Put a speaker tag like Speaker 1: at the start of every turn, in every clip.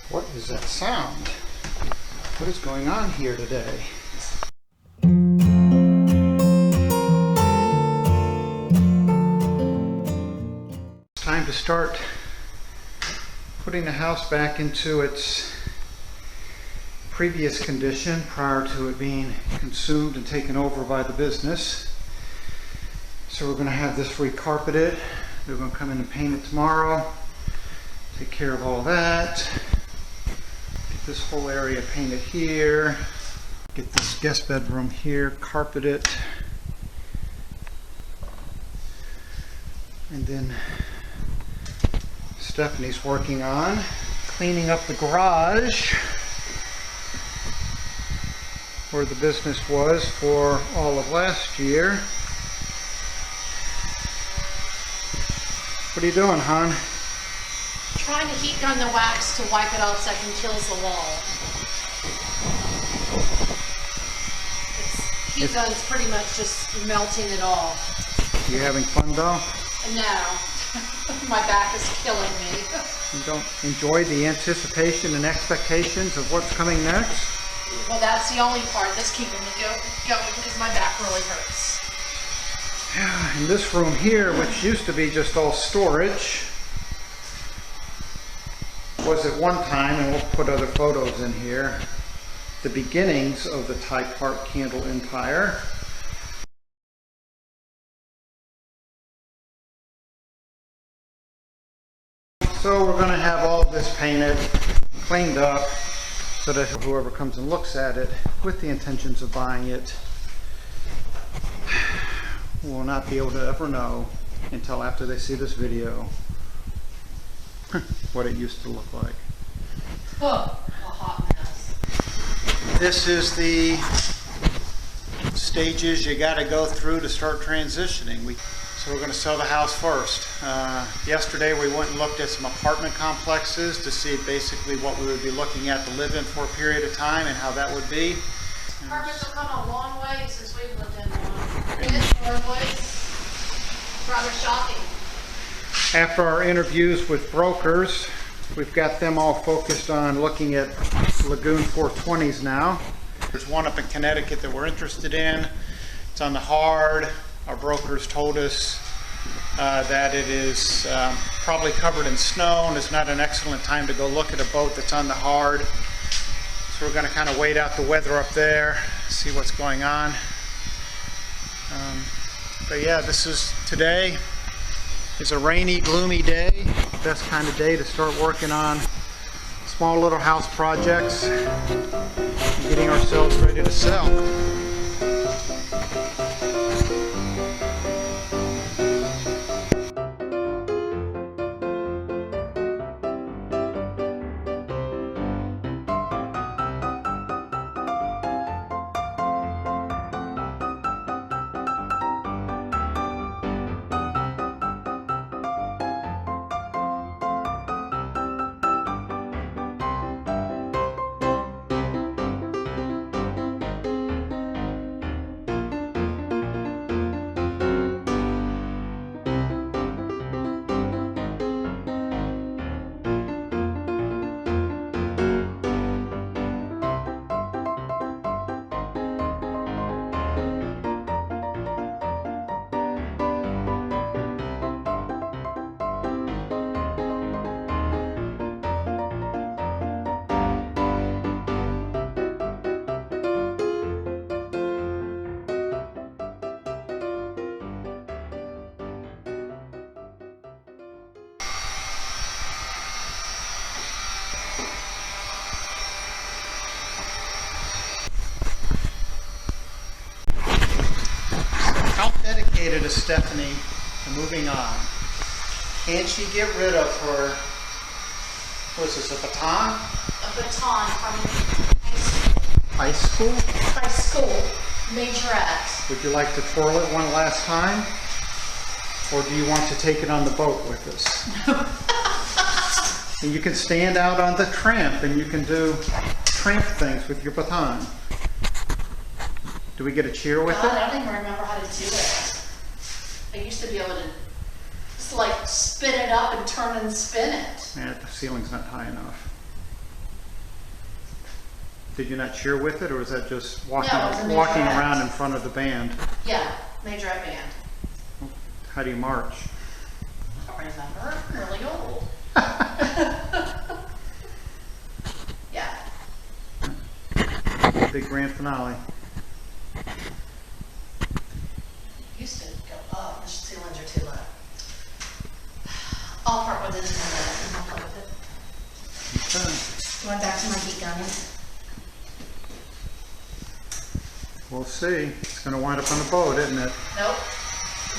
Speaker 1: What is that sound? What is going on here today? It's time to start putting the house back into its previous condition prior to it being consumed and taken over by the business. So we're going to have this recarpeted. They're going to come in and paint it tomorrow. Take care of all that. Get this whole area painted here. Get this guest bedroom here, carpet it. And then Stephanie's working on cleaning up the garage where the business was for all of last year. What are you doing, hon?
Speaker 2: Trying to heat gun the wax to wipe it off so I can kills the wall. Heat gun's pretty much just melting it all.
Speaker 1: You having fun though?
Speaker 2: No. My back is killing me.
Speaker 1: You don't enjoy the anticipation and expectations of what's coming next?
Speaker 2: Well, that's the only part that's keeping me going because my back really hurts.
Speaker 1: Yeah, in this room here, which used to be just all storage, was at one time, and we'll put other photos in here, the beginnings of the Type Heart Candle Empire. So we're going to have all of this painted, cleaned up, so that whoever comes and looks at it with the intentions of buying it will not be able to ever know until after they see this video what it used to look like.
Speaker 2: Oh, a hot mess.
Speaker 1: This is the stages you got to go through to start transitioning. So we're going to sell the house first. Yesterday we went and looked at some apartment complexes to see basically what we would be looking at to live in for a period of time and how that would be.
Speaker 2: Apartments have come a long way since we've lived in one. It is one place. Rather shocking.
Speaker 1: After our interviews with brokers, we've got them all focused on looking at Lagoon 420s now. There's one up in Connecticut that we're interested in. It's on the hard. Our brokers told us that it is probably covered in snow and it's not an excellent time to go look at a boat that's on the hard. So we're going to kind of wait out the weather up there, see what's going on. But yeah, today is a rainy, gloomy day. Best kind of day to start working on small little house projects and getting ourselves ready to sell. Dedicated to Stephanie to moving on. Can she get rid of her, what is this, a baton?
Speaker 2: A baton from
Speaker 1: High school?
Speaker 2: high school majorette.
Speaker 1: Would you like to twirl it one last time? Or do you want to take it on the boat with us? And you can stand out on the tramp and you can do tramp things with your baton. Do we get a cheer with it?
Speaker 2: I don't even remember how to do it. I used to be able to just like spin it up and turn and spin it.
Speaker 1: Yeah, the ceiling's not high enough. Did you not cheer with it, or was that just walking,
Speaker 2: No, it was a
Speaker 1: walking
Speaker 2: majorette.
Speaker 1: around in front of the band?
Speaker 2: Yeah, majorette band.
Speaker 1: How do you march?
Speaker 2: I don't remember. I'm really old. Yeah.
Speaker 1: Big grand finale.
Speaker 2: Used to go up. The ceilings are too low. I'll part with this in a minute and I'll play with it.
Speaker 1: Okay.
Speaker 2: Going back to my heat gun.
Speaker 1: We'll see. It's going to wind up on the boat, isn't it?
Speaker 2: Nope.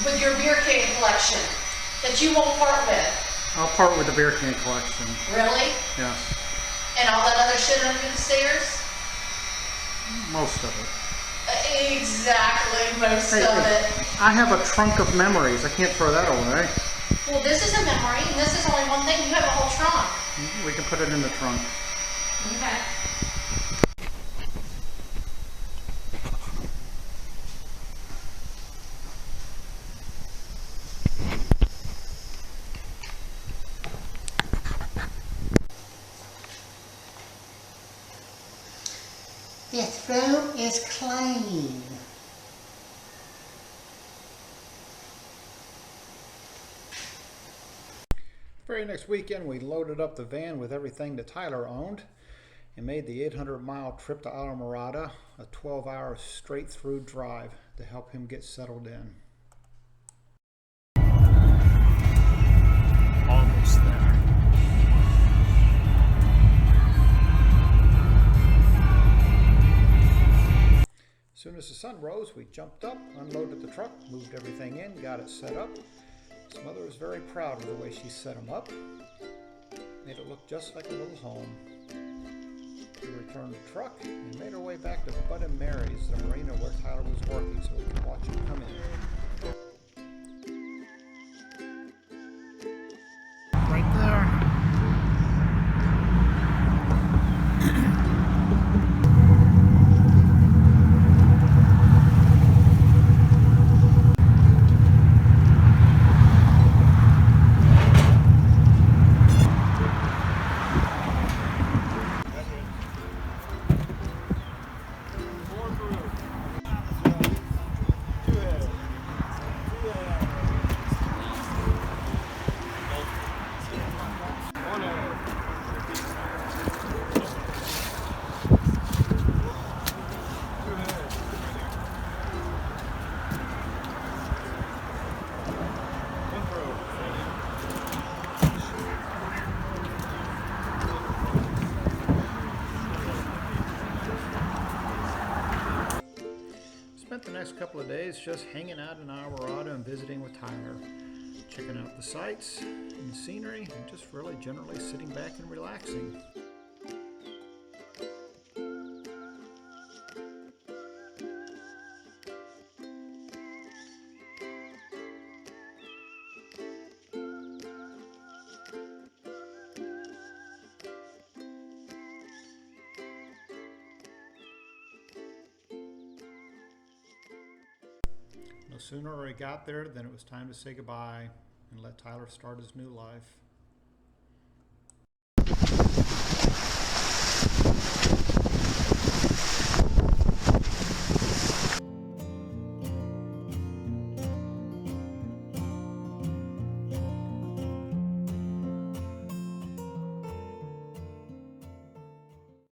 Speaker 2: With your beer can collection that you won't part with.
Speaker 1: I'll part with the beer can collection.
Speaker 2: Really?
Speaker 1: Yes.
Speaker 2: And all that other shit under the stairs?
Speaker 1: Most of it.
Speaker 2: Exactly, most
Speaker 1: Hey,
Speaker 2: of
Speaker 1: hey,
Speaker 2: it.
Speaker 1: I have a trunk of memories. I can't throw that away.
Speaker 2: Well, this is a memory, and this is only one thing. You have a whole trunk.
Speaker 1: We can put it in the trunk.
Speaker 2: Okay.
Speaker 3: This room is clean.
Speaker 1: Very next weekend, we loaded up the van with everything that Tyler owned and made the 800-mile trip to Islamorada, a 12-hour straight-through drive to help him get settled in. Almost there. As soon as the sun rose, we jumped up, unloaded the truck, moved everything in, got it set up. His mother was very proud of the way she set him up. Made it look just like a little home. We returned the truck and made our way back to Bud and Mary's, the marina where Tyler was working, so we could watch him come in. Right there. Spent the next couple of days just hanging out in Islamorada and visiting with Tyler, checking out the sights and the scenery, and just really generally sitting back and relaxing. No sooner I got there than it was time to say goodbye and let Tyler start his new life.